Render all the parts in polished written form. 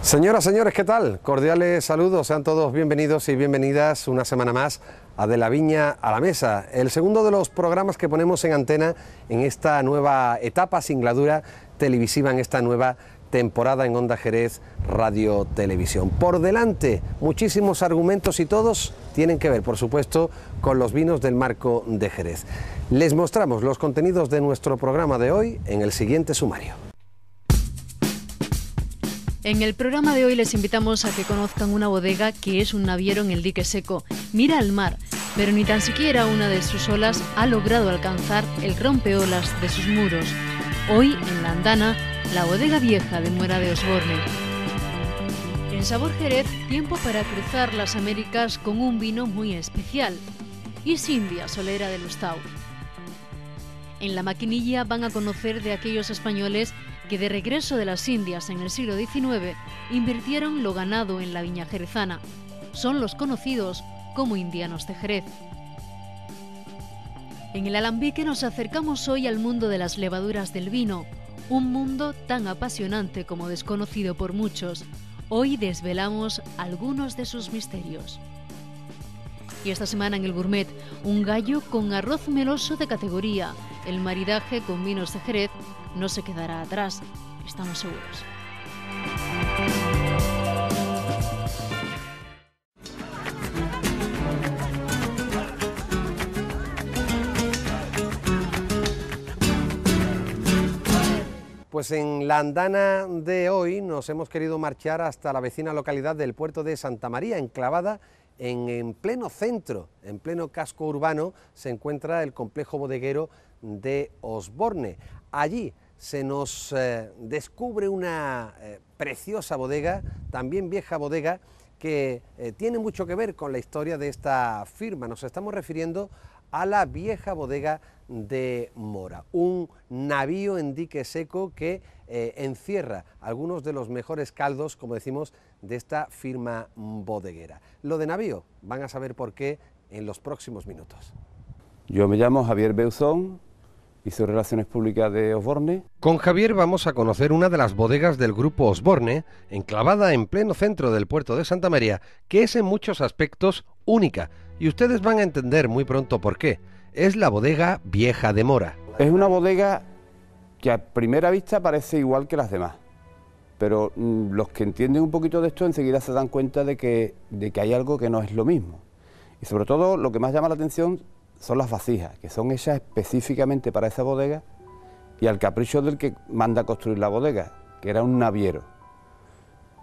Señoras, señores, ¿qué tal? Cordiales saludos, sean todos bienvenidos y bienvenidas una semana más a De la Viña a la Mesa, el segundo de los programas que ponemos en antena en esta nueva etapa singladura televisiva, en esta nueva temporada en Onda Jerez Radio Televisión. Por delante, muchísimos argumentos y todos tienen que ver, por supuesto, con los vinos del Marco de Jerez. Les mostramos los contenidos de nuestro programa de hoy en el siguiente sumario. En el programa de hoy les invitamos a que conozcan una bodega que es un naviero en el dique seco. Mira al mar, pero ni tan siquiera una de sus olas ha logrado alcanzar el rompeolas de sus muros. Hoy, en La Andana, la bodega vieja de Muera de Osborne. En Sabor Jerez, tiempo para cruzar las Américas con un vino muy especial. Isindia Solera de Lustau. En La Maquinilla van a conocer de aquellos españoles que de regreso de las Indias en el siglo XIX invirtieron lo ganado en la viña jerezana. Son los conocidos como indianos de Jerez. En el Alambique nos acercamos hoy al mundo de las levaduras del vino, un mundo tan apasionante como desconocido por muchos. Hoy desvelamos algunos de sus misterios. Y esta semana en el Gourmet, un gallo con arroz meloso de categoría. El maridaje con vinos de Jerez no se quedará atrás, estamos seguros. Pues en la andana de hoy nos hemos querido marchar hasta la vecina localidad del puerto de Santa María, enclavada en pleno centro, en pleno casco urbano, se encuentra el complejo bodeguero de Osborne. Allí se nos descubre una preciosa bodega, también vieja bodega, que tiene mucho que ver con la historia de esta firma. Nos estamos refiriendo a la vieja bodega de Mora, un navío en dique seco que encierra algunos de los mejores caldos, como decimos, de esta firma bodeguera. Lo de navío, van a saber por qué en los próximos minutos. Yo me llamo Javier Beuzón y soy Relaciones Públicas de Osborne. Con Javier vamos a conocer una de las bodegas del grupo Osborne, enclavada en pleno centro del puerto de Santa María, que es en muchos aspectos única, y ustedes van a entender muy pronto por qué. Es la bodega vieja de Mora. Es una bodega que a primera vista parece igual que las demás, pero los que entienden un poquito de esto enseguida se dan cuenta de que hay algo que no es lo mismo. Y sobre todo lo que más llama la atención son las vasijas, que son hechas específicamente para esa bodega y al capricho del que manda a construir la bodega, que era un naviero.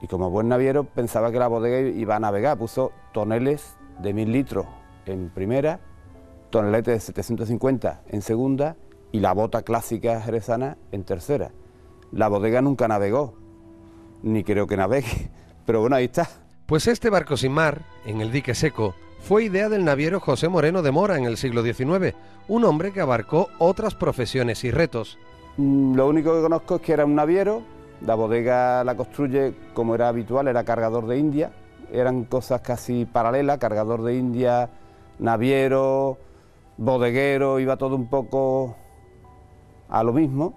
Y como buen naviero pensaba que la bodega iba a navegar, puso toneles de 1000 litros en primera, toneletes de 750 en segunda y la bota clásica jerezana en tercera. La bodega nunca navegó, ni creo que navegue, pero bueno, ahí está. Pues este barco sin mar, en el dique seco, fue idea del naviero José Moreno de Mora en el siglo XIX, un hombre que abarcó otras profesiones y retos. Lo único que conozco es que era un naviero, la bodega la construye como era habitual, era cargador de India, eran cosas casi paralelas, cargador de India, naviero, bodeguero, iba todo un poco a lo mismo.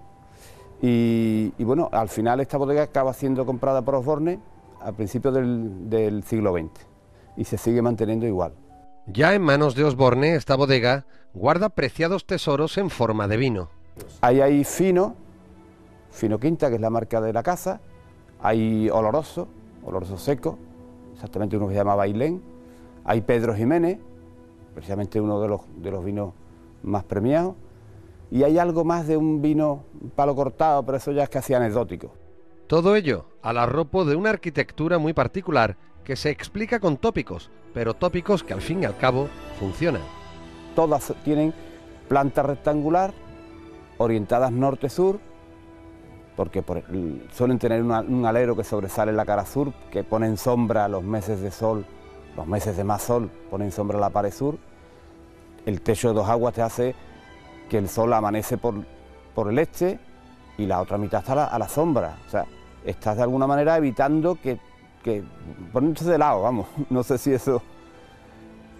Y bueno, al final esta bodega acaba siendo comprada por Osborne a principios del siglo XX y se sigue manteniendo igual. Ya en manos de Osborne, esta bodega guarda preciados tesoros en forma de vino. Ahí hay Fino Quinta, que es la marca de la casa, hay Oloroso seco, exactamente uno que se llama Bailén, hay Pedro Jiménez, precisamente uno de los vinos más premiados, y hay algo más de un vino palo cortado, pero eso ya es casi anecdótico. Todo ello al arropo de una arquitectura muy particular que se explica con tópicos, pero tópicos que al fin y al cabo funcionan. Todas tienen planta rectangular, orientadas norte-sur, porque suelen tener un alero que sobresale en la cara sur, que pone en sombra los meses de sol, los meses de más sol, pone en sombra la pared sur. El techo de dos aguas te hace que el sol amanece por el este y la otra mitad está a la sombra. O sea, estás de alguna manera evitando que poniéndose de lado, vamos, no sé si eso.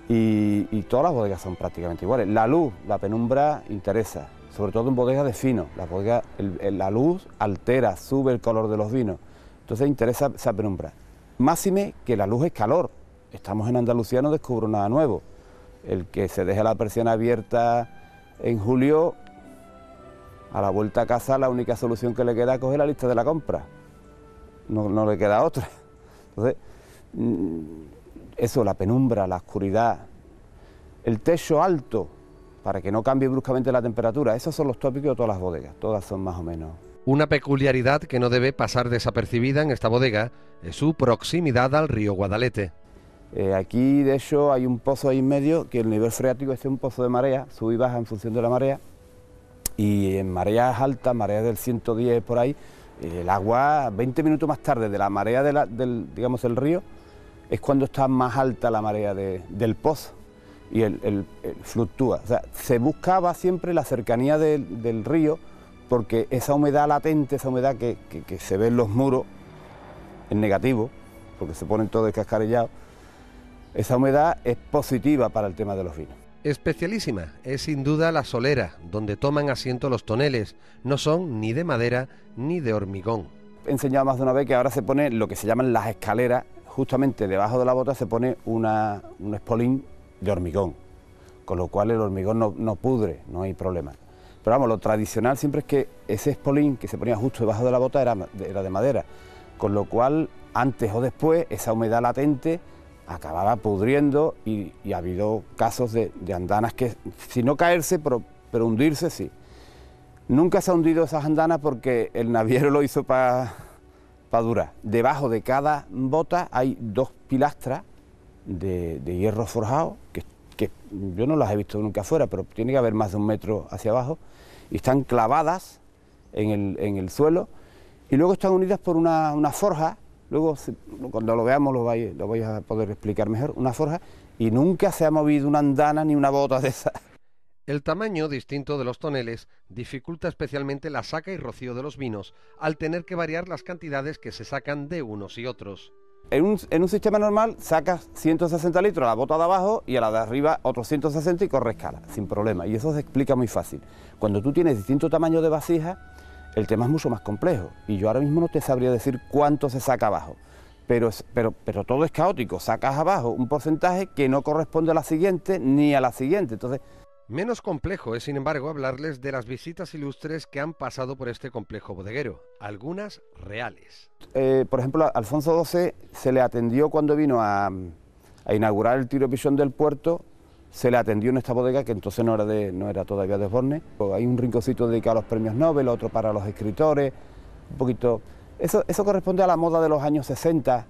Y todas las bodegas son prácticamente iguales. La luz, la penumbra interesa, sobre todo en bodegas de fino. La luz altera, sube el color de los vinos. Entonces interesa esa penumbra. Máxime que la luz es calor. Estamos en Andalucía, no descubro nada nuevo. El que se deje la persiana abierta en julio, a la vuelta a casa la única solución que le queda es coger la lista de la compra. No le queda otra. Entonces, eso, la penumbra, la oscuridad, el techo alto, para que no cambie bruscamente la temperatura, esos son los tópicos de todas las bodegas, todas son más o menos. Una peculiaridad que no debe pasar desapercibida en esta bodega es su proximidad al río Guadalete. Aquí, de hecho, hay un pozo ahí en medio, que el nivel freático es un pozo de marea, sube y baja en función de la marea, y en mareas altas, mareas del 110 por ahí, el agua 20 minutos más tarde de la marea del río, es cuando está más alta la marea del pozo, y el fluctúa. O sea, se buscaba siempre la cercanía del río, porque esa humedad latente, esa humedad que se ve en los muros, en negativo, porque se ponen todos descascarellados, esa humedad es positiva para el tema de los vinos. Especialísima es sin duda la solera, donde toman asiento los toneles. No son ni de madera ni de hormigón. He enseñado más de una vez que ahora se pone lo que se llaman las escaleras, justamente debajo de la bota se pone un espolín de hormigón, con lo cual el hormigón no pudre, no hay problema. Pero vamos, lo tradicional siempre es que ese espolín que se ponía justo debajo de la bota era de madera, con lo cual antes o después esa humedad latente acababa pudriendo y ha habido casos de andanas que, si no caerse, pero hundirse sí. Nunca se ha hundido esas andanas porque el naviero lo hizo para durar. Debajo de cada bota hay 2 pilastras de hierro forjado, que yo no las he visto nunca afuera, pero tiene que haber más de 1 metro hacia abajo, y están clavadas en el suelo, y luego están unidas por una forja. Luego, cuando lo veamos, lo vais a poder explicar mejor, una forja, y nunca se ha movido una andana ni una bota de esa. El tamaño distinto de los toneles dificulta especialmente la saca y rocío de los vinos, al tener que variar las cantidades que se sacan de unos y otros. En un sistema normal sacas 160 litros a la bota de abajo y a la de arriba otros 160 y corres escala, sin problema, y eso se explica muy fácil. Cuando tú tienes distinto tamaño de vasija, el tema es mucho más complejo, y yo ahora mismo no te sabría decir cuánto se saca abajo, pero todo es caótico. Sacas abajo un porcentaje que no corresponde a la siguiente ni a la siguiente, entonces... Menos complejo es, sin embargo, hablarles de las visitas ilustres que han pasado por este complejo bodeguero, algunas reales. Por ejemplo, a Alfonso XII se le atendió cuando vino a inaugurar el tiro pichón del puerto, se le atendió en esta bodega, que entonces no era todavía de Osborne. Hay un rinconcito dedicado a los premios Nobel, otro para los escritores, un poquito... Eso corresponde a la moda de los años 60,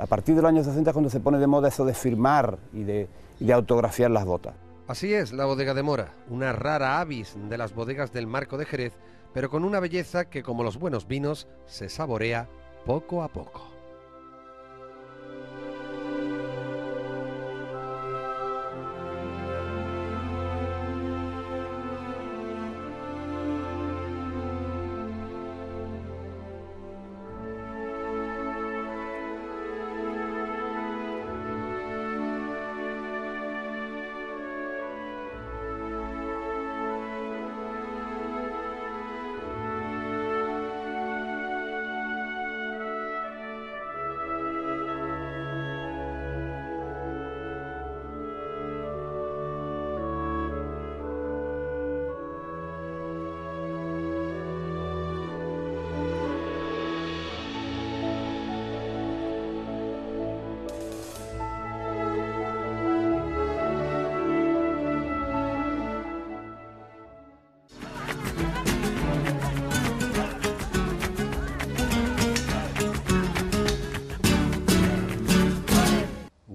a partir de los años 60 es cuando se pone de moda eso de firmar y de autografiar las botas. Así es la bodega de Mora, una rara avis de las bodegas del Marco de Jerez, pero con una belleza que, como los buenos vinos, se saborea poco a poco.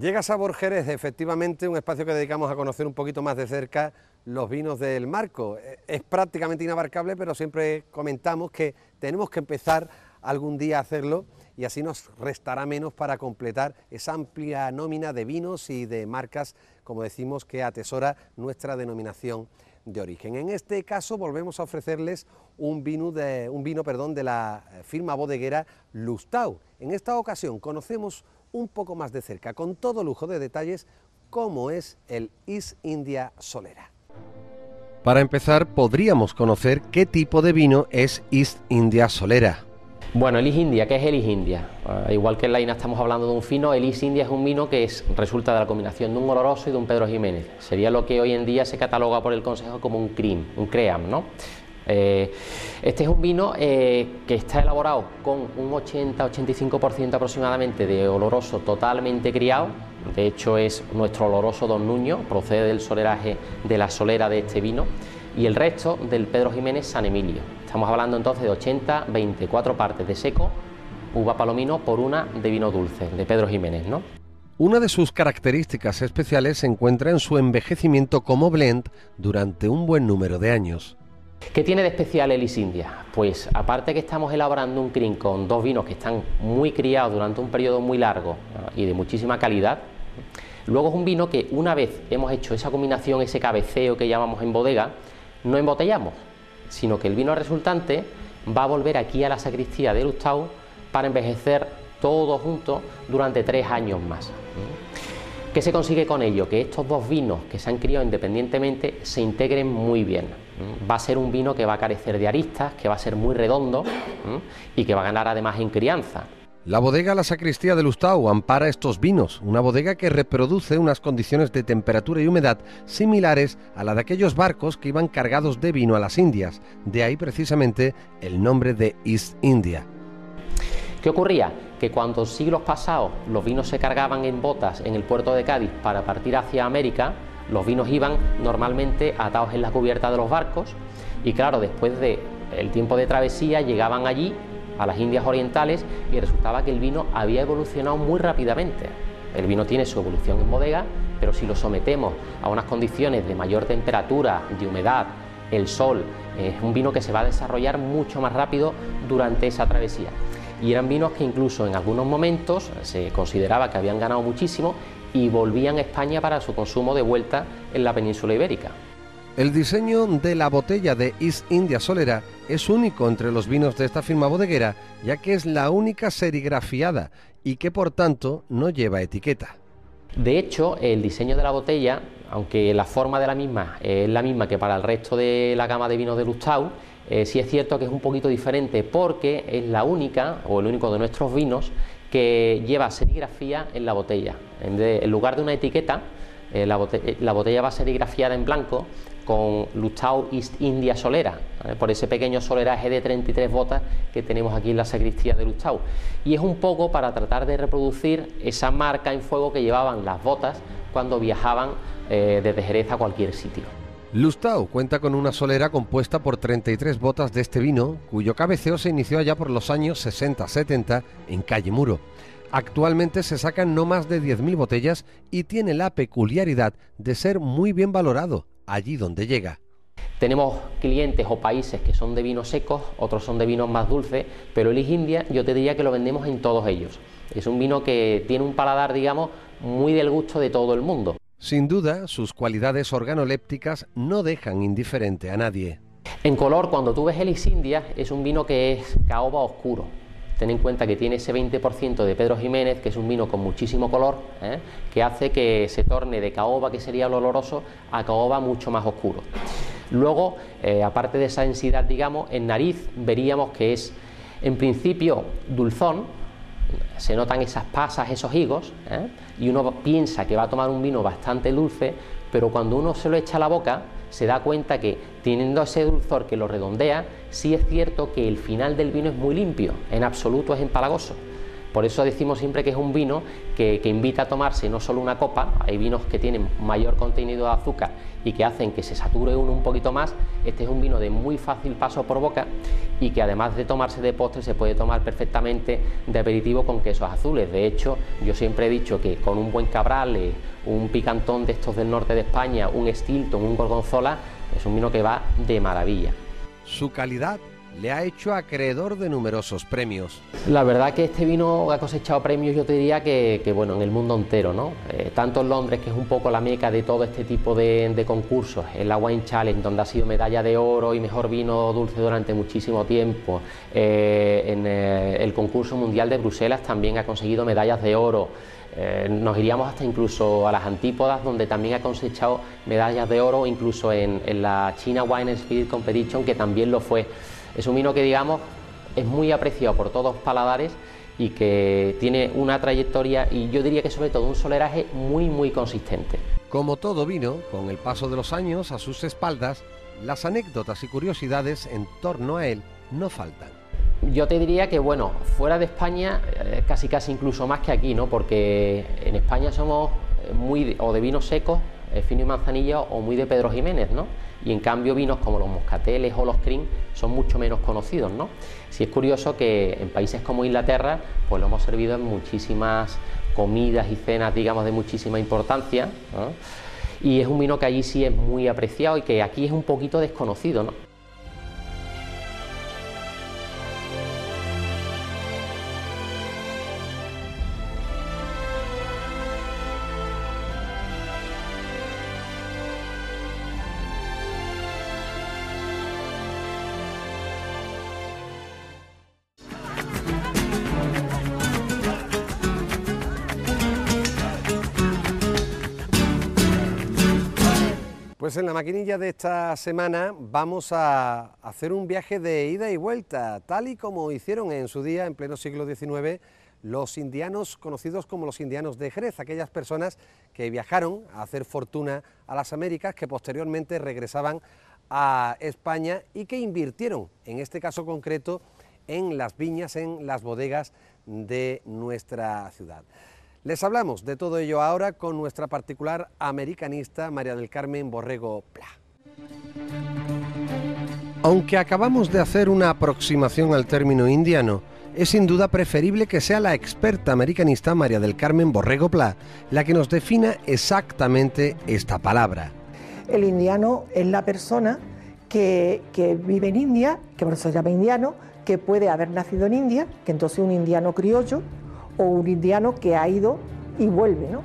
Llega Sabor Jerez, efectivamente un espacio que dedicamos a conocer un poquito más de cerca los vinos del Marco. Es prácticamente inabarcable, pero siempre comentamos que tenemos que empezar algún día a hacerlo y así nos restará menos para completar esa amplia nómina de vinos y de marcas, como decimos, que atesora nuestra denominación de origen. En este caso volvemos a ofrecerles un vino de la firma bodeguera Lustau. En esta ocasión conocemos un poco más de cerca, con todo lujo de detalles, cómo es el East India Solera. Para empezar, podríamos conocer qué tipo de vino es East India Solera. Bueno, Elis India, ¿qué es Elis India? Igual que en la INA estamos hablando de un fino, Elis India es un vino que resulta de la combinación de un oloroso y de un Pedro Ximénez. Sería lo que hoy en día se cataloga por el Consejo como un CREAM, ¿no? Este es un vino que está elaborado con un 80-85% aproximadamente de oloroso totalmente criado. De hecho es nuestro oloroso Don Nuño, procede del soleraje de la solera de este vino, y el resto del Pedro Ximénez San Emilio. Estamos hablando entonces de 24 partes de seco, uva palomino por una de vino dulce, de Pedro Ximénez, ¿no? Una de sus características especiales se encuentra en su envejecimiento como blend durante un buen número de años. ¿Qué tiene de especial Elis India? Pues aparte que estamos elaborando un crin con dos vinos que están muy criados durante un periodo muy largo y de muchísima calidad, luego es un vino que una vez hemos hecho esa combinación, ese cabeceo que llamamos en bodega, no embotellamos, sino que el vino resultante va a volver aquí a la sacristía de Lustau para envejecer todo junto durante 3 años más. ¿Qué se consigue con ello? Que estos dos vinos que se han criado independientemente se integren muy bien. Va a ser un vino que va a carecer de aristas, que va a ser muy redondo y que va a ganar además en crianza. La bodega La Sacristía de Lustau ampara estos vinos, una bodega que reproduce unas condiciones de temperatura y humedad similares a la de aquellos barcos que iban cargados de vino a las Indias, de ahí precisamente el nombre de East India. ¿Qué ocurría? Que cuando siglos pasados los vinos se cargaban en botas en el puerto de Cádiz para partir hacia América, los vinos iban normalmente atados en la cubierta de los barcos y claro, después del tiempo de travesía llegaban allí a las Indias Orientales y resultaba que el vino había evolucionado muy rápidamente. El vino tiene su evolución en bodega, pero si lo sometemos a unas condiciones de mayor temperatura, de humedad, el sol, es un vino que se va a desarrollar mucho más rápido durante esa travesía. Y eran vinos que incluso en algunos momentos se consideraba que habían ganado muchísimo y volvían a España para su consumo de vuelta en la península ibérica. El diseño de la botella de East India Solera es único entre los vinos de esta firma bodeguera, ya que es la única serigrafiada y que por tanto no lleva etiqueta. De hecho, el diseño de la botella, aunque la forma de la misma es la misma que para el resto de la gama de vinos de Lustau, sí es cierto que es un poquito diferente porque es la única o el único de nuestros vinos que lleva serigrafía en la botella. En lugar de una etiqueta, la botella va serigrafiada en blanco con Lustau East India Solera, ¿vale? Por ese pequeño soleraje de 33 botas que tenemos aquí en la sacristía de Lustau. Y es un poco para tratar de reproducir esa marca en fuego que llevaban las botas cuando viajaban desde Jerez a cualquier sitio. Lustau cuenta con una solera compuesta por 33 botas de este vino, cuyo cabeceo se inició allá por los años 60-70 en Calle Muro. Actualmente se sacan no más de 10.000 botellas y tiene la peculiaridad de ser muy bien valorado allí donde llega. Tenemos clientes o países que son de vinos secos, otros son de vinos más dulces, pero Elis India yo te diría que lo vendemos en todos ellos. Es un vino que tiene un paladar, digamos, muy del gusto de todo el mundo. Sin duda, sus cualidades organolépticas no dejan indiferente a nadie. En color, cuando tú ves Elis India, es un vino que es caoba oscuro. Ten en cuenta que tiene ese 20% de Pedro Ximénez, que es un vino con muchísimo color, que hace que se torne de caoba, que sería el oloroso, a caoba mucho más oscuro. Luego, aparte de esa densidad, digamos, en nariz veríamos que es, en principio, dulzón, se notan esas pasas, esos higos, y uno piensa que va a tomar un vino bastante dulce, pero cuando uno se lo echa a la boca, se da cuenta que, teniendo ese dulzor que lo redondea, sí es cierto que el final del vino es muy limpio, en absoluto es empalagoso. Por eso decimos siempre que es un vino que invita a tomarse no solo una copa, hay vinos que tienen mayor contenido de azúcar y que hacen que se sature uno un poquito más. Este es un vino de muy fácil paso por boca y que además de tomarse de postre se puede tomar perfectamente de aperitivo con quesos azules. De hecho, yo siempre he dicho que con un buen Cabrales, un picantón de estos del norte de España, un Stilton, un Gorgonzola, es un vino que va de maravilla. Su calidad le ha hecho acreedor de numerosos premios. La verdad que este vino ha cosechado premios, yo te diría que bueno, en el mundo entero, ¿no? Tanto en Londres, que es un poco la meca de todo este tipo de concursos, en la Wine Challenge, donde ha sido medalla de oro y mejor vino dulce durante muchísimo tiempo, en el concurso mundial de Bruselas también ha conseguido medallas de oro. Nos iríamos hasta incluso a las Antípodas, donde también ha cosechado medallas de oro, incluso en la China Wine and Spirit Competition, que también lo fue. Es un vino que, digamos, es muy apreciado por todos los paladares y que tiene una trayectoria y yo diría que sobre todo un soleraje muy consistente. Como todo vino, con el paso de los años a sus espaldas, las anécdotas y curiosidades en torno a él no faltan. Yo te diría que, bueno, fuera de España, casi incluso más que aquí, ¿no? Porque en España somos muy o de vinos secos, fino y manzanilla, o muy de Pedro Ximénez, ¿no? Y en cambio vinos como los moscateles o los crin son mucho menos conocidos, ¿no? Sí es curioso que en países como Inglaterra, pues lo hemos servido en muchísimas comidas y cenas, digamos, de muchísima importancia, ¿no? Y es un vino que allí sí es muy apreciado y que aquí es un poquito desconocido, ¿no? Pues en la maquinilla de esta semana vamos a hacer un viaje de ida y vuelta, tal y como hicieron en su día, en pleno siglo XIX, los indianos conocidos como los indianos de Jerez, aquellas personas que viajaron a hacer fortuna a las Américas, que posteriormente regresaban a España y que invirtieron, en este caso concreto, en las viñas, en las bodegas de nuestra ciudad. Les hablamos de todo ello ahora con nuestra particular americanista María del Carmen Borrego Pla. Aunque acabamos de hacer una aproximación al término indiano, es sin duda preferible que sea la experta americanista María del Carmen Borrego Pla la que nos defina exactamente esta palabra. El indiano es la persona que vive en India, que por eso se llama indiano, que puede haber nacido en India, que entonces un indiano criollo, o un indiano que ha ido y vuelve, ¿no?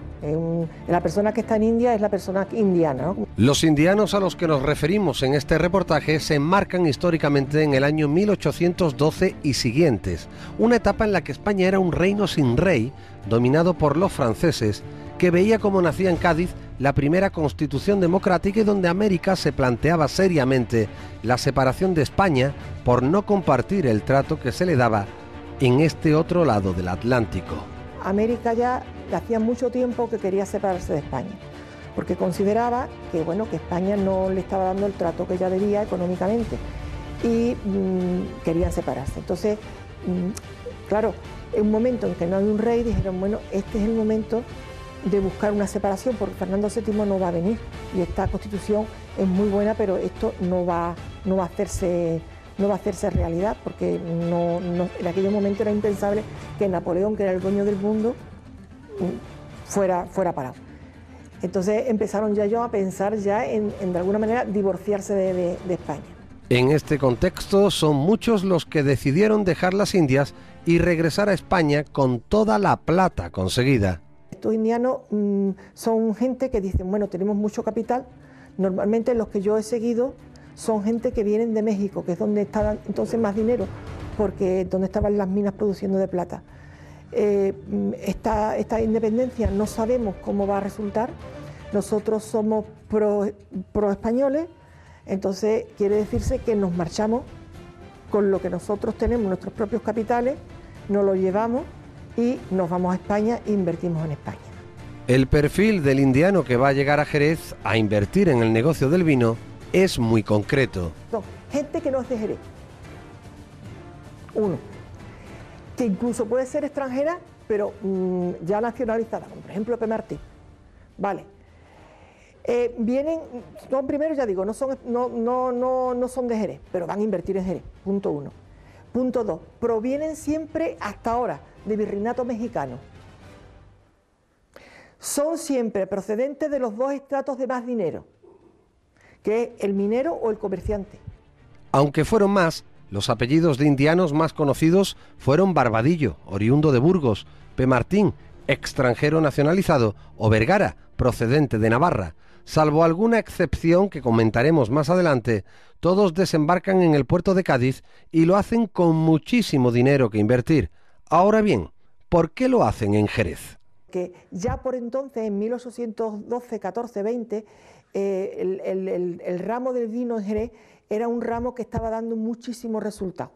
La persona que está en India es la persona indiana, ¿no? Los indianos a los que nos referimos en este reportaje se enmarcan históricamente en el año 1812 y siguientes, una etapa en la que España era un reino sin rey, dominado por los franceses, que veía cómo nacía en Cádiz la primera constitución democrática y donde América se planteaba seriamente la separación de España por no compartir el trato que se le daba en este otro lado del Atlántico. América ya hacía mucho tiempo que quería separarse de España, porque consideraba que, bueno, que España no le estaba dando el trato que ella debía económicamente y querían separarse. Entonces, claro, en un momento en que no hay un rey, dijeron, bueno, este es el momento de buscar una separación, porque Fernando VII no va a venir y esta constitución es muy buena, pero esto no va a hacerse realidad, porque en aquel momento era impensable que Napoleón, que era el dueño del mundo, fuera parado. Entonces empezaron ya ellos a pensar ya en de alguna manera divorciarse de España. En este contexto son muchos los que decidieron dejar las Indias y regresar a España con toda la plata conseguida. Estos indianos son gente que dicen, bueno, tenemos mucho capital. Normalmente los que yo he seguido son gente que vienen de México, que es donde estaba entonces más dinero, porque donde estaban las minas produciendo de plata. Esta independencia no sabemos cómo va a resultar. Nosotros somos pro españoles, entonces quiere decirse que nos marchamos con lo que nosotros tenemos, nuestros propios capitales, nos lo llevamos y nos vamos a España e invertimos en España. El perfil del indiano que va a llegar a Jerez a invertir en el negocio del vino es muy concreto. No, gente que no es de Jerez. Uno, que incluso puede ser extranjera, pero ya nacionalizada, como por ejemplo Pemartín. Vale. Vienen, primero ya digo, no son de Jerez, pero van a invertir en Jerez, punto uno. Punto dos, provienen siempre hasta ahora de virreinato mexicano. Son siempre procedentes de los dos estratos de más dinero, que es el minero o el comerciante. Aunque fueron más, los apellidos de indianos más conocidos fueron Barbadillo, oriundo de Burgos, Pemartín, extranjero nacionalizado, o Vergara, procedente de Navarra. Salvo alguna excepción que comentaremos más adelante, todos desembarcan en el puerto de Cádiz y lo hacen con muchísimo dinero que invertir. Ahora bien, ¿por qué lo hacen en Jerez? Que ya por entonces, en 1812, 14, 20, el ramo del vino en Jerez era un ramo que estaba dando muchísimos resultados.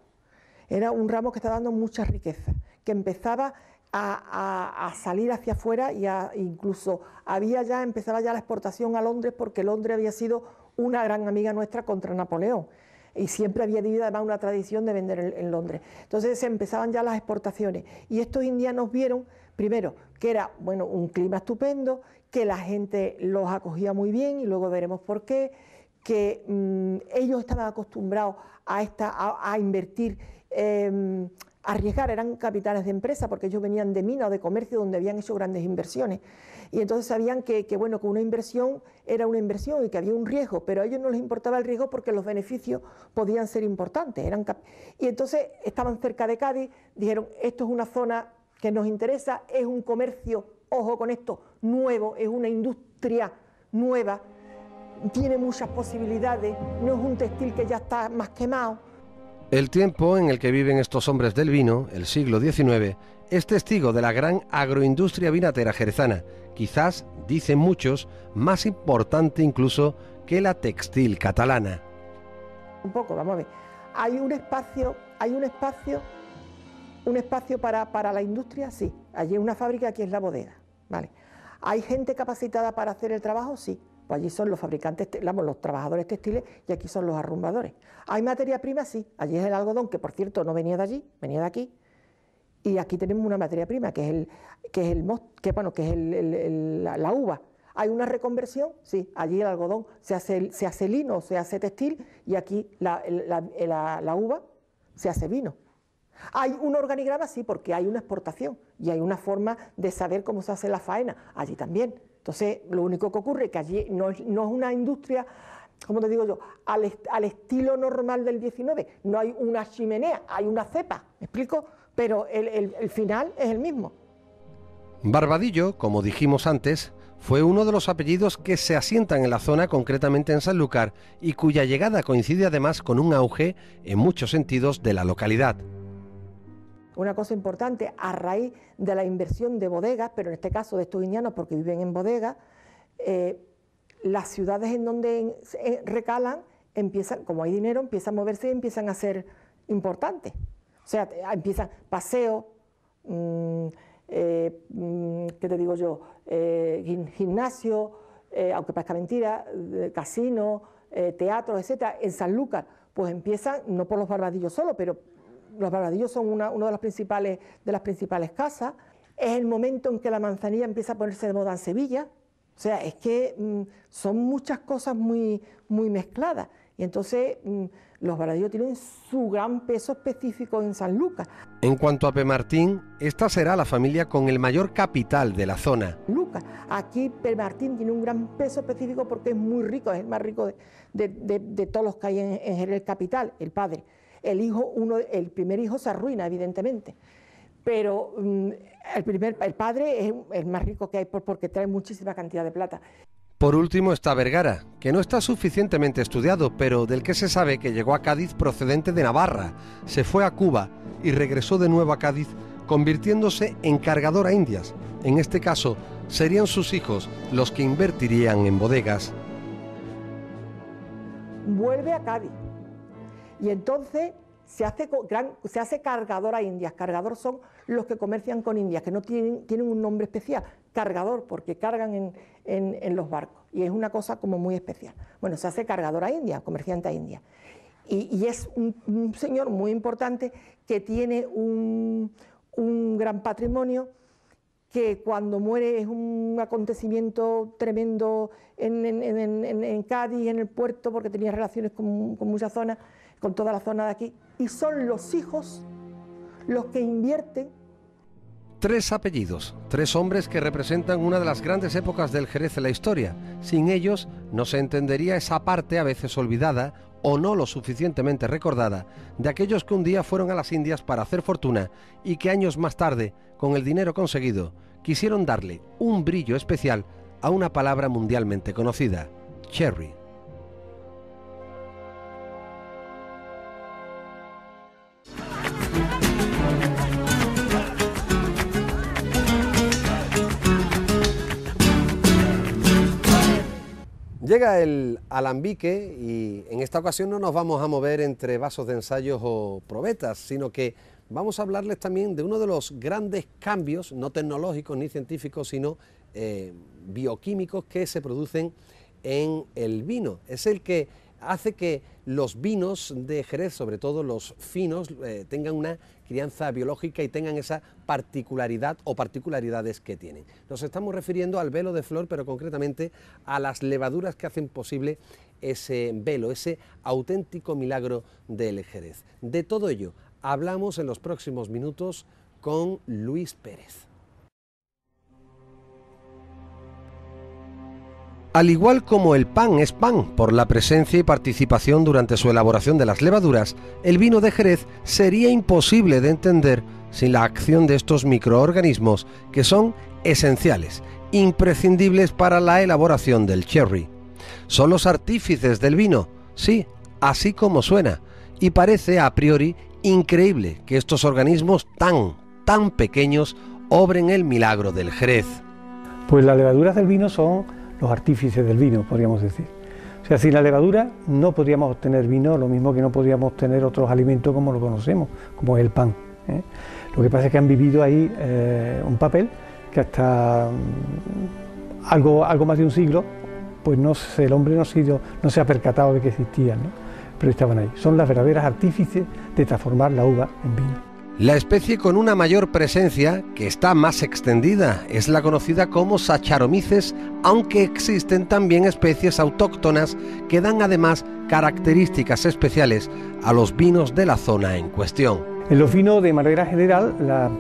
Era un ramo que estaba dando mucha riqueza, que empezaba a salir hacia afuera y incluso empezaba ya la exportación a Londres, porque Londres había sido una gran amiga nuestra contra Napoleón y siempre había habido además una tradición de vender en Londres. Entonces se empezaban ya las exportaciones y estos indianos vieron primero que era un clima estupendo, que la gente los acogía muy bien y luego veremos por qué, que ellos estaban acostumbrados a invertir, a arriesgar, eran capitanes de empresa porque ellos venían de minas o de comercio donde habían hecho grandes inversiones y entonces sabían que una inversión era una inversión y que había un riesgo, pero a ellos no les importaba el riesgo porque los beneficios podían ser importantes. Y entonces estaban cerca de Cádiz, dijeron, esto es una zona que nos interesa, es un comercio, ojo con esto, nuevo, es una industria nueva, tiene muchas posibilidades, no es un textil que ya está más quemado. El tiempo en el que viven estos hombres del vino, el siglo XIX, es testigo de la gran agroindustria vinatera jerezana, quizás, dicen muchos, más importante incluso que la textil catalana. Un poco, vamos a ver, hay un espacio para la industria, sí, allí hay una fábrica, aquí es la bodega, ¿vale? ¿Hay gente capacitada para hacer el trabajo? Sí. Pues allí son los fabricantes, los trabajadores textiles y aquí son los arrumbadores. ¿Hay materia prima? Sí. Allí es el algodón, que por cierto no venía de allí, venía de aquí. Y aquí tenemos una materia prima, que es la uva. ¿Hay una reconversión? Sí. Allí el algodón se hace lino, se hace textil y aquí la uva se hace vino. ¿Hay un organigrama? Sí, porque hay una exportación y hay una forma de saber cómo se hace la faena. Allí también. Entonces, lo único que ocurre es que allí no es una industria, como te digo yo, al estilo normal del 19. No hay una chimenea, hay una cepa, ¿me explico? Pero el final es el mismo. Barbadillo, como dijimos antes, fue uno de los apellidos que se asientan en la zona, concretamente en Sanlúcar, y cuya llegada coincide además con un auge, en muchos sentidos, de la localidad. Una cosa importante, a raíz de la inversión de bodegas, pero en este caso de estos indianos porque viven en bodegas, las ciudades en donde recalan, como hay dinero, empiezan a moverse y empiezan a ser importantes. O sea, empiezan paseos, ¿qué te digo yo? Gimnasio, aunque parezca mentira, casino, teatros, etcétera. En Sanlúcar, pues empiezan, no por los Barbadillos solo, pero los Barbadillos son una de las principales casas. Es el momento en que la manzanilla empieza a ponerse de moda en Sevilla. O sea, es que son muchas cosas muy, muy mezcladas. Y entonces los Barbadillos tienen su gran peso específico en Sanlúcar. En cuanto a Pemartín, esta será la familia con el mayor capital de la zona. Aquí Pemartín tiene un gran peso específico porque es muy rico, es el más rico de todos los que hay en Jerez capital, el padre. El primer hijo se arruina, evidentemente, pero el padre es el más rico que hay porque trae muchísima cantidad de plata. Por último está Vergara, que no está suficientemente estudiado, pero del que se sabe que llegó a Cádiz procedente de Navarra, se fue a Cuba y regresó de nuevo a Cádiz, convirtiéndose en cargador a Indias. En este caso, serían sus hijos los que invertirían en bodegas. Vuelve a Cádiz. Y entonces se hace cargador a Indias. Cargador son los que comercian con Indias, que no tienen un nombre especial. Cargador, porque cargan en los barcos. Y es una cosa como muy especial. Bueno, se hace cargador a Indias, comerciante a Indias. Y es un señor muy importante que tiene un gran patrimonio, que cuando muere es un acontecimiento tremendo en Cádiz, en el puerto, porque tenía relaciones con muchas zonas, con toda la zona de aquí, y son los hijos los que invierten. 3 apellidos, 3 hombres que representan una de las grandes épocas del Jerez en la historia. Sin ellos no se entendería esa parte a veces olvidada o no lo suficientemente recordada de aquellos que un día fueron a las Indias para hacer fortuna y que años más tarde, con el dinero conseguido, quisieron darle un brillo especial a una palabra mundialmente conocida, cherry. Llega el alambique y en esta ocasión no nos vamos a mover entre vasos de ensayos o probetas, sino que vamos a hablarles también de uno de los grandes cambios, no tecnológicos ni científicos, sino bioquímicos que se producen en el vino. Es el que hace que los vinos de Jerez, sobre todo los finos, tengan una crianza biológica y tengan esa particularidad o particularidades que tienen. Nos estamos refiriendo al velo de flor, pero concretamente a las levaduras que hacen posible ese velo, ese auténtico milagro del Jerez. De todo ello hablamos en los próximos minutos con Luis Pérez. Al igual como el pan es pan por la presencia y participación durante su elaboración de las levaduras, el vino de Jerez sería imposible de entender sin la acción de estos microorganismos que son esenciales, imprescindibles para la elaboración del sherry. Son los artífices del vino, sí, así como suena, y parece a priori increíble que estos organismos tan pequeños obren el milagro del Jerez. Pues las levaduras del vino son los artífices del vino, podríamos decir. O sea, sin la levadura no podríamos obtener vino, lo mismo que no podríamos obtener otros alimentos como lo conocemos, como es el pan. Lo que pasa es que han vivido ahí un papel que hasta algo más de un siglo, pues el hombre no se ha percatado de que existían, ¿no? Pero estaban ahí. Son las verdaderas artífices de transformar la uva en vino. La especie con una mayor presencia, que está más extendida, es la conocida como Saccharomyces, aunque existen también especies autóctonas que dan además características especiales a los vinos de la zona en cuestión. En los vinos, de manera general, las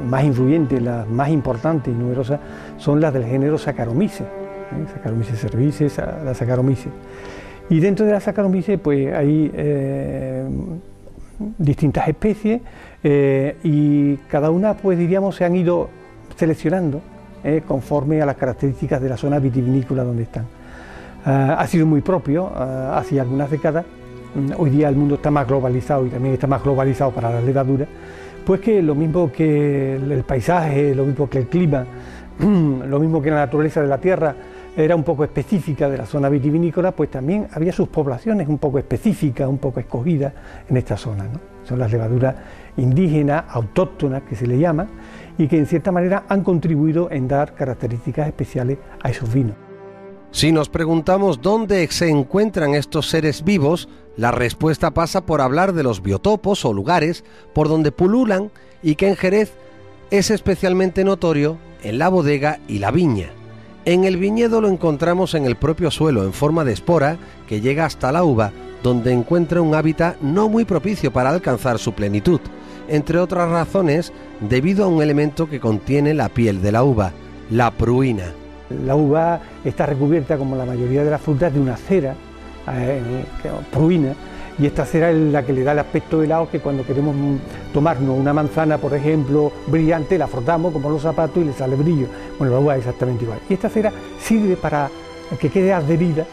más influyentes, las más importantes y numerosas son las del género Saccharomyces, Saccharomyces cerevisiae, la Saccharomyces. Y dentro de la Saccharomyces pues hay distintas especies y cada una, pues diríamos, se han ido seleccionando conforme a las características de la zona vitivinícola donde están. Ha sido muy propio hace algunas décadas. Hoy día el mundo está más globalizado y también está más globalizado para las levaduras, pues que lo mismo que el paisaje, lo mismo que el clima, lo mismo que la naturaleza de la tierra era un poco específica de la zona vitivinícola, pues también había sus poblaciones un poco específicas, un poco escogidas en esta zona, ¿no? Son las levaduras indígenas, autóctonas, que se le llama, y que en cierta manera han contribuido en dar características especiales a esos vinos. Si nos preguntamos dónde se encuentran estos seres vivos, la respuesta pasa por hablar de los biotopos o lugares por donde pululan y que en Jerez es especialmente notorio en la bodega y la viña. En el viñedo lo encontramos en el propio suelo, en forma de espora, que llega hasta la uva, donde encuentra un hábitat no muy propicio para alcanzar su plenitud, entre otras razones debido a un elemento que contiene la piel de la uva, la pruina. La uva está recubierta, como la mayoría de las frutas, de una cera, pruina, y esta cera es la que le da el aspecto helado, que cuando queremos tomarnos una manzana, por ejemplo, brillante, la frotamos como los zapatos y le sale brillo. Bueno, la uva es exactamente igual. Y esta cera sirve para que quede adherida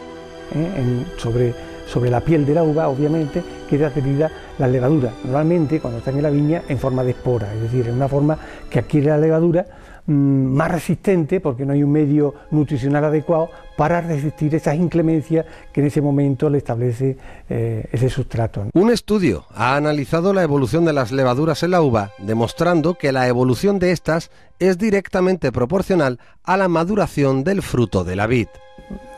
sobre la piel de la uva, obviamente, quede adherida la levadura. Normalmente, cuando está en la viña, en forma de espora, es decir, en una forma que adquiere la levadura más resistente, porque no hay un medio nutricional adecuado para resistir esas inclemencias que en ese momento le establece ese sustrato. Un estudio ha analizado la evolución de las levaduras en la uva, demostrando que la evolución de estas es directamente proporcional a la maduración del fruto de la vid.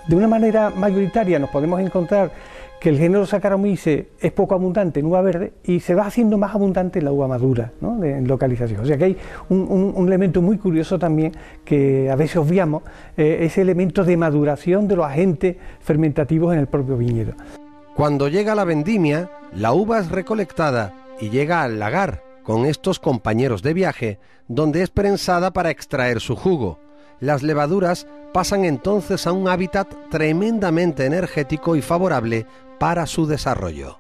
De una manera mayoritaria nos podemos encontrar que el género Saccharomyces es poco abundante en uva verde y se va haciendo más abundante en la uva madura, ¿no? En localización. O sea que hay un elemento muy curioso también que a veces obviamos, ese elemento de maduración de los agentes fermentativos en el propio viñedo. Cuando llega la vendimia, la uva es recolectada y llega al lagar con estos compañeros de viaje, donde es prensada para extraer su jugo. Las levaduras pasan entonces a un hábitat tremendamente energético y favorable para su desarrollo.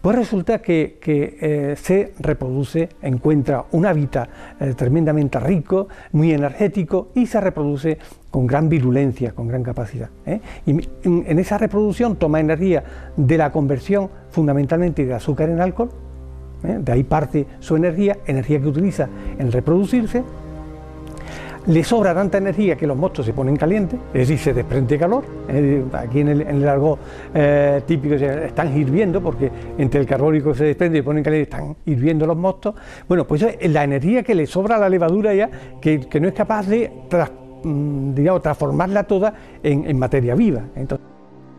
Pues resulta que se reproduce, encuentra un hábitat tremendamente rico, muy energético y se reproduce con gran virulencia, con gran capacidad. Y en esa reproducción toma energía de la conversión fundamentalmente de azúcar en alcohol, de ahí parte su energía que utiliza en reproducirse. le sobra tanta energía que los mostos se ponen calientes, es decir, se desprende calor. Aquí en el argot típico están hirviendo, porque entre el carbónico que se desprende y ponen caliente están hirviendo los mostos. Bueno, pues es la energía que le sobra a la levadura ya, que no es capaz de transformarla toda en materia viva. Entonces,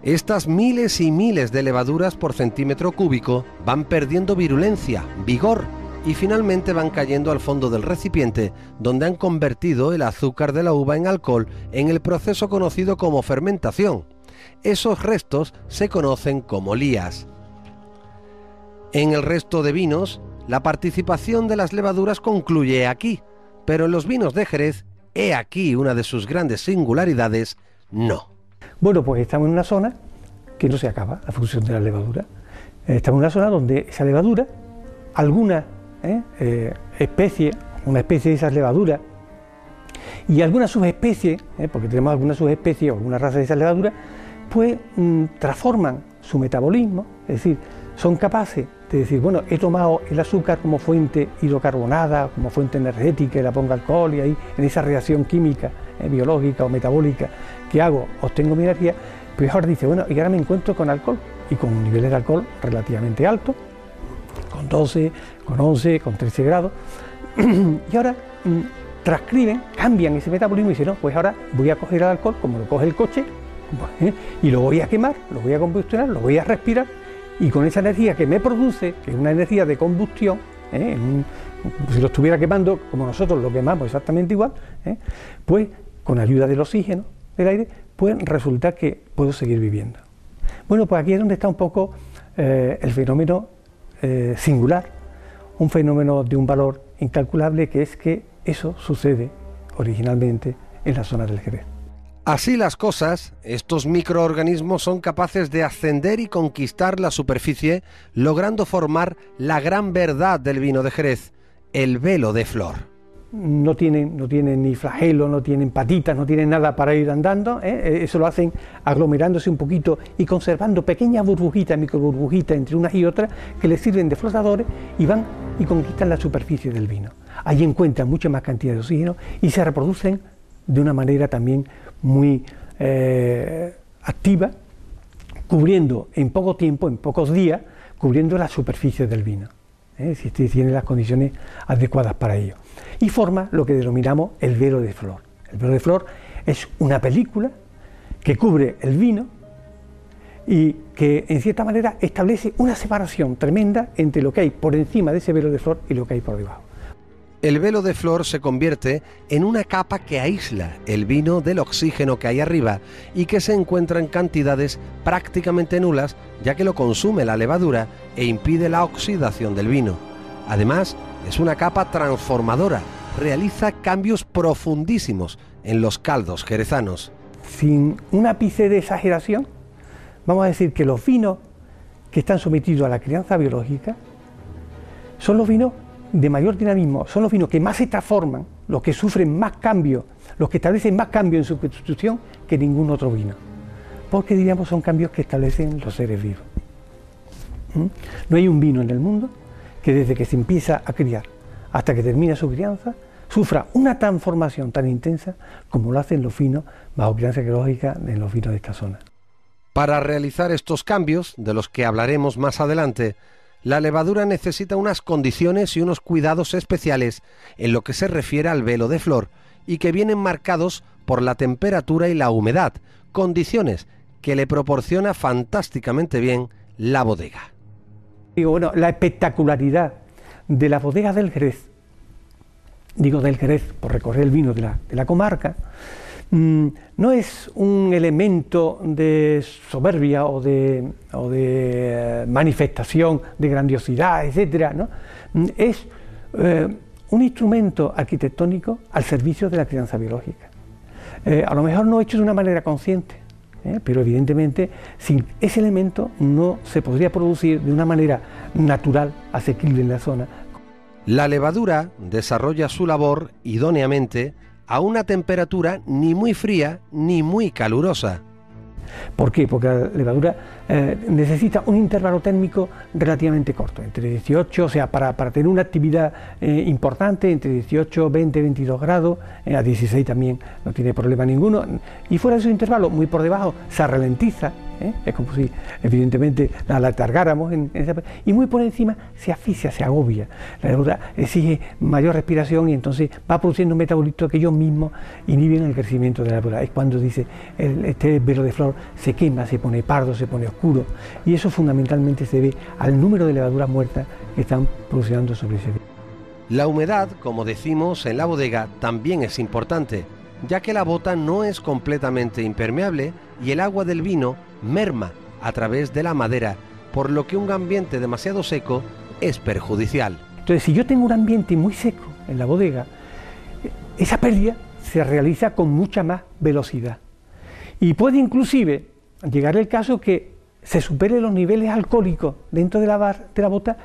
estas miles y miles de levaduras por centímetro cúbico van perdiendo virulencia, vigor, y finalmente van cayendo al fondo del recipiente, donde han convertido el azúcar de la uva en alcohol en el proceso conocido como fermentación. Esos restos se conocen como lías. En el resto de vinos, la participación de las levaduras concluye aquí, pero en los vinos de Jerez, he aquí una de sus grandes singularidades, no. Bueno, pues estamos en una zona que no se acaba la función de la levadura. Estamos en una zona donde esa levadura, alguna especie, una especie de esas levaduras y algunas subespecies, porque tenemos algunas subespecies o alguna raza de esas levaduras, pues transforman su metabolismo, es decir, son capaces de decir, bueno, he tomado el azúcar como fuente hidrocarbonada, como fuente energética, y la pongo alcohol, y ahí en esa reacción química, biológica o metabólica que hago, obtengo mi energía, pues ahora dice, bueno, y ahora me encuentro con alcohol, y con niveles de alcohol relativamente altos, con 12, con 11, con 13 grados, y ahora transcriben, cambian ese metabolismo y dicen, no, pues ahora voy a coger el alcohol como lo coge el coche, y lo voy a quemar, lo voy a combustionar, lo voy a respirar, y con esa energía que me produce, que es una energía de combustión, si lo estuviera quemando como nosotros lo quemamos exactamente igual, pues con ayuda del oxígeno, del aire, pues resulta que puedo seguir viviendo. Bueno, pues aquí es donde está un poco el fenómeno singular, un fenómeno de un valor incalculable, que es que eso sucede originalmente en la zona del Jerez. Así las cosas, estos microorganismos son capaces de ascender y conquistar la superficie, logrando formar la gran verdad del vino de Jerez, el velo de flor. No tienen ni flagelo, no tienen patitas, no tienen nada para ir andando, eso lo hacen aglomerándose un poquito y conservando pequeñas burbujitas, microburbujitas entre unas y otras, que les sirven de flotadores y van y conquistan la superficie del vino. Allí encuentran mucha más cantidad de oxígeno y se reproducen de una manera también muy activa, cubriendo en poco tiempo, en pocos días, cubriendo la superficie del vino, si tiene las condiciones adecuadas para ello. Y forma lo que denominamos el velo de flor. El velo de flor es una película que cubre el vino y que en cierta manera establece una separación tremenda entre lo que hay por encima de ese velo de flor y lo que hay por debajo. El velo de flor se convierte en una capa que aísla el vino del oxígeno que hay arriba y que se encuentra en cantidades prácticamente nulas, ya que lo consume la levadura e impide la oxidación del vino. Además, es una capa transformadora, realiza cambios profundísimos en los caldos jerezanos. Sin un ápice de exageración, vamos a decir que los vinos que están sometidos a la crianza biológica son los vinos de mayor dinamismo, son los vinos que más se transforman, los que sufren más cambios, los que establecen más cambios en su constitución que ningún otro vino, porque diríamos son cambios que establecen los seres vivos. No hay un vino en el mundo que desde que se empieza a criar hasta que termina su crianza sufra una transformación tan intensa como lo hacen los vinos bajo crianza biológica en los vinos de esta zona. Para realizar estos cambios, de los que hablaremos más adelante, la levadura necesita unas condiciones y unos cuidados especiales en lo que se refiere al velo de flor y que vienen marcados por la temperatura y la humedad, condiciones que le proporciona fantásticamente bien la bodega. Digo, bueno, la espectacularidad de la bodega del Jerez, del Jerez por recorrer el vino de la comarca, no es un elemento de soberbia o de manifestación de grandiosidad, etcétera, ¿no? Es un instrumento arquitectónico al servicio de la crianza biológica. A lo mejor no hecho de una manera consciente, pero evidentemente sin ese elemento no se podría producir de una manera natural, asequible en la zona. La levadura desarrolla su labor idóneamente a una temperatura ni muy fría ni muy calurosa. ¿Por qué? Porque la levadura necesita un intervalo térmico relativamente corto, entre 18, o sea, para tener una actividad importante, entre 18, 20, 22 grados, a 16 también no tiene problema ninguno, y fuera de esos intervalos, muy por debajo, se ralentiza, es como si evidentemente la alargáramos, y muy por encima se asfixia, se agobia. La levadura exige mayor respiración y entonces va produciendo metabolitos que ellos mismos inhiben el crecimiento de la levadura. Es cuando dice este velo de flor se quema, se pone pardo, se pone oscuro, y eso fundamentalmente se debe al número de levaduras muertas que están produciendo sobre ese velo. La humedad, como decimos, en la bodega también es importante, ya que la bota no es completamente impermeable y el agua del vino merma a través de la madera, por lo que un ambiente demasiado seco es perjudicial. Entonces, si yo tengo un ambiente muy seco en la bodega, esa pérdida se realiza con mucha más velocidad. Y puede inclusive llegar el caso que se superen los niveles alcohólicos dentro de la bota,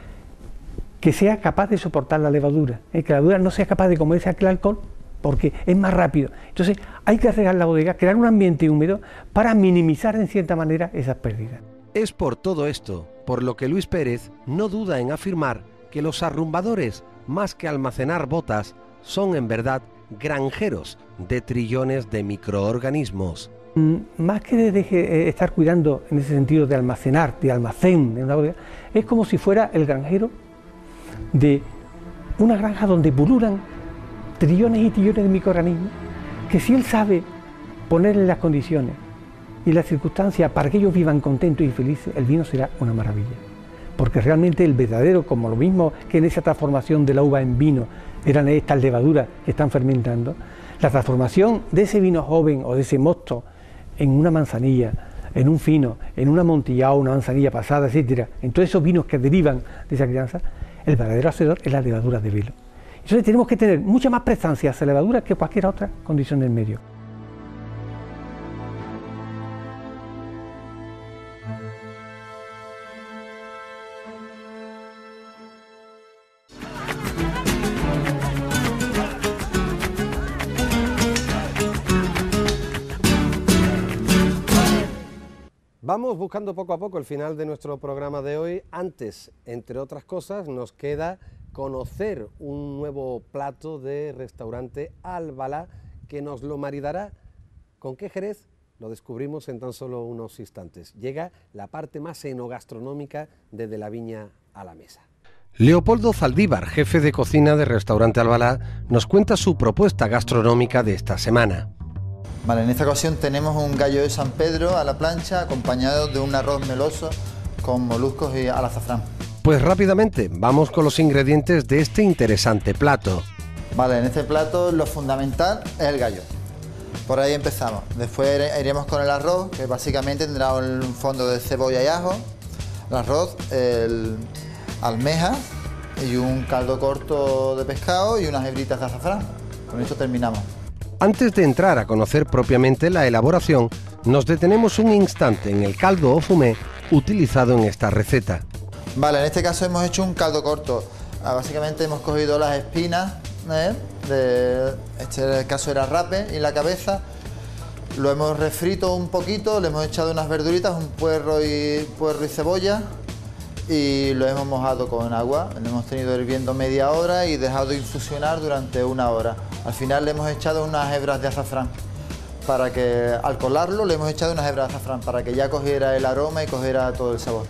que sea capaz de soportar la levadura, que la levadura no sea capaz de comerse aquel alcohol, porque es más rápido. Entonces hay que regar la bodega, crear un ambiente húmedo para minimizar en cierta manera esas pérdidas. Es por todo esto por lo que Luis Pérez no duda en afirmar que los arrumbadores, más que almacenar botas, son en verdad granjeros de trillones de microorganismos. Más que de estar cuidando en ese sentido de almacenar, de almacén en una bodega, es como si fuera el granjero de una granja donde pululan trillones y trillones de microorganismos, que si él sabe ponerle las condiciones y las circunstancias para que ellos vivan contentos y felices, el vino será una maravilla. Porque realmente el verdadero, como lo mismo que en esa transformación de la uva en vino, eran estas levaduras que están fermentando, la transformación de ese vino joven o de ese mosto en una manzanilla, en un fino, en un amontillado, una manzanilla pasada, etcétera, en todos esos vinos que derivan de esa crianza, el verdadero hacedor es la levadura de velo. Entonces tenemos que tener mucha más prestancia a esa levadura que cualquier otra condición del medio. Vamos buscando poco a poco el final de nuestro programa de hoy. Antes, entre otras cosas, nos queda conocer un nuevo plato de restaurante Albalá que nos lo maridará. ¿Con qué jerez? Lo descubrimos en tan solo unos instantes. Llega la parte más enogastronómica de la viña a la mesa. Leopoldo Zaldívar, jefe de cocina de Restaurante Albalá, nos cuenta su propuesta gastronómica de esta semana. Vale, en esta ocasión tenemos un gallo de San Pedro a la plancha acompañado de un arroz meloso con moluscos y al azafrán. Pues rápidamente, vamos con los ingredientes de este interesante plato. Vale, en este plato lo fundamental es el gallo. Por ahí empezamos. Después iremos con el arroz, que básicamente tendrá un fondo de cebolla y ajo, el arroz, almeja y un caldo corto de pescado y unas hebritas de azafrán. Con esto terminamos. Antes de entrar a conocer propiamente la elaboración, nos detenemos un instante en el caldo o fumé utilizado en esta receta. Vale, en este caso hemos hecho un caldo corto. Básicamente hemos cogido las espinas, este caso era rape, y la cabeza. Lo hemos refrito un poquito, le hemos echado unas verduritas, un puerro y cebolla, y lo hemos mojado con agua. Lo hemos tenido hirviendo media hora y dejado infusionar durante una hora. Al final le hemos echado unas hebras de azafrán, para que al colarlo le hemos echado unas hebras de azafrán para que ya cogiera el aroma y cogiera todo el sabor.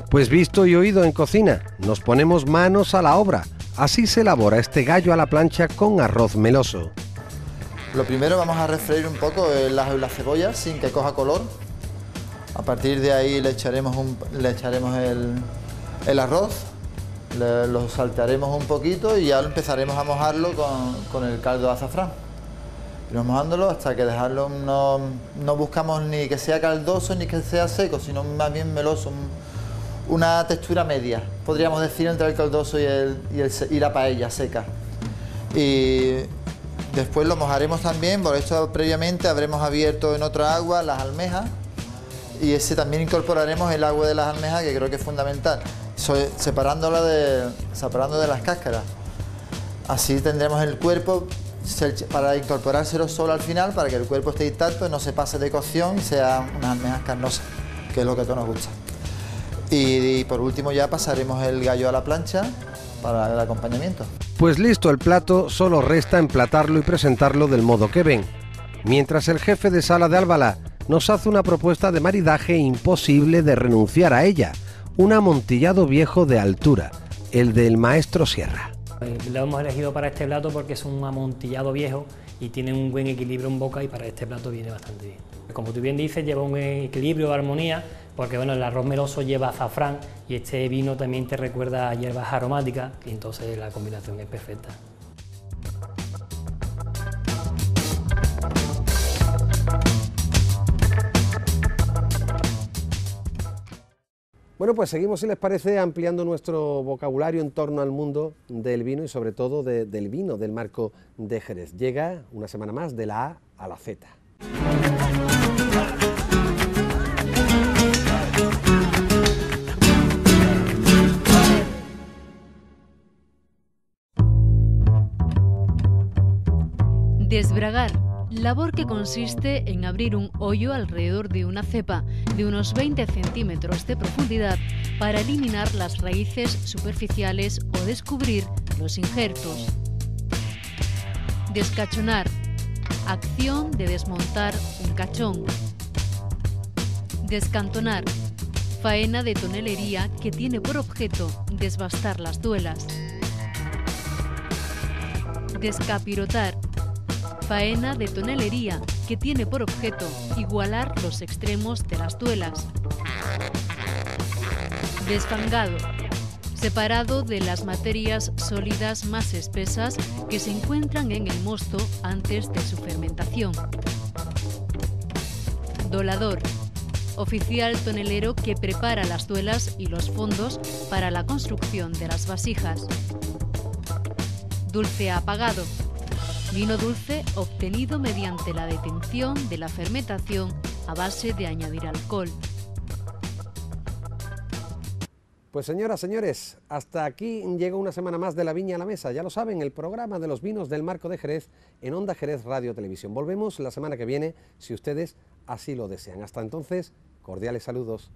Pues visto y oído en cocina, nos ponemos manos a la obra. Así se elabora este gallo a la plancha con arroz meloso. Lo primero vamos a refreír un poco el ajo y la cebolla sin que coja color. A partir de ahí le echaremos el arroz, lo saltearemos un poquito y ya empezaremos a mojarlo con el caldo de azafrán. Iremos mojándolo hasta que dejarlo, no buscamos ni que sea caldoso ni que sea seco, sino más bien meloso, una textura media, podríamos decir, entre el caldoso y la paella seca. Y después lo mojaremos también, por esto previamente habremos abierto en otra agua las almejas, y ese también incorporaremos el agua de las almejas, que creo que es fundamental, separando de las cáscaras. Así tendremos el cuerpo para incorporárselo solo al final, para que el cuerpo esté intacto, no se pase de cocción y sea unas almejas carnosas. que es lo que a todos nos gusta. Y por último ya pasaremos el gallo a la plancha para el acompañamiento. Pues listo el plato, solo resta emplatarlo y presentarlo del modo que ven. Mientras el jefe de sala de Albalá nos hace una propuesta de maridaje imposible de renunciar a ella, un amontillado viejo de altura, el del maestro Sierra. Lo hemos elegido para este plato porque es un amontillado viejo y tiene un buen equilibrio en boca y para este plato viene bastante bien. Como tú bien dices, lleva un equilibrio, armonía, porque bueno, el arroz meloso lleva azafrán y este vino también te recuerda a hierbas aromáticas y entonces la combinación es perfecta. Bueno, pues seguimos, si les parece, ampliando nuestro vocabulario en torno al mundo del vino y sobre todo del vino del Marco de Jerez. Llega una semana más de la A a la Z. Desbragar, labor que consiste en abrir un hoyo alrededor de una cepa de unos 20 centímetros de profundidad para eliminar las raíces superficiales o descubrir los injertos. Descachonar, acción de desmontar un cachón. Descantonar, faena de tonelería que tiene por objeto desbastar las duelas. Descapirotar, faena de tonelería que tiene por objeto igualar los extremos de las duelas. Desfangado, separado de las materias sólidas más espesas que se encuentran en el mosto antes de su fermentación. Dolador, oficial tonelero que prepara las duelas y los fondos para la construcción de las vasijas. Dulce apagado, vino dulce obtenido mediante la detención de la fermentación a base de añadir alcohol. Pues señoras, señores, hasta aquí llega una semana más de La Viña a la Mesa. Ya lo saben, el programa de los vinos del Marco de Jerez en Onda Jerez Radio Televisión. Volvemos la semana que viene, si ustedes así lo desean. Hasta entonces, cordiales saludos.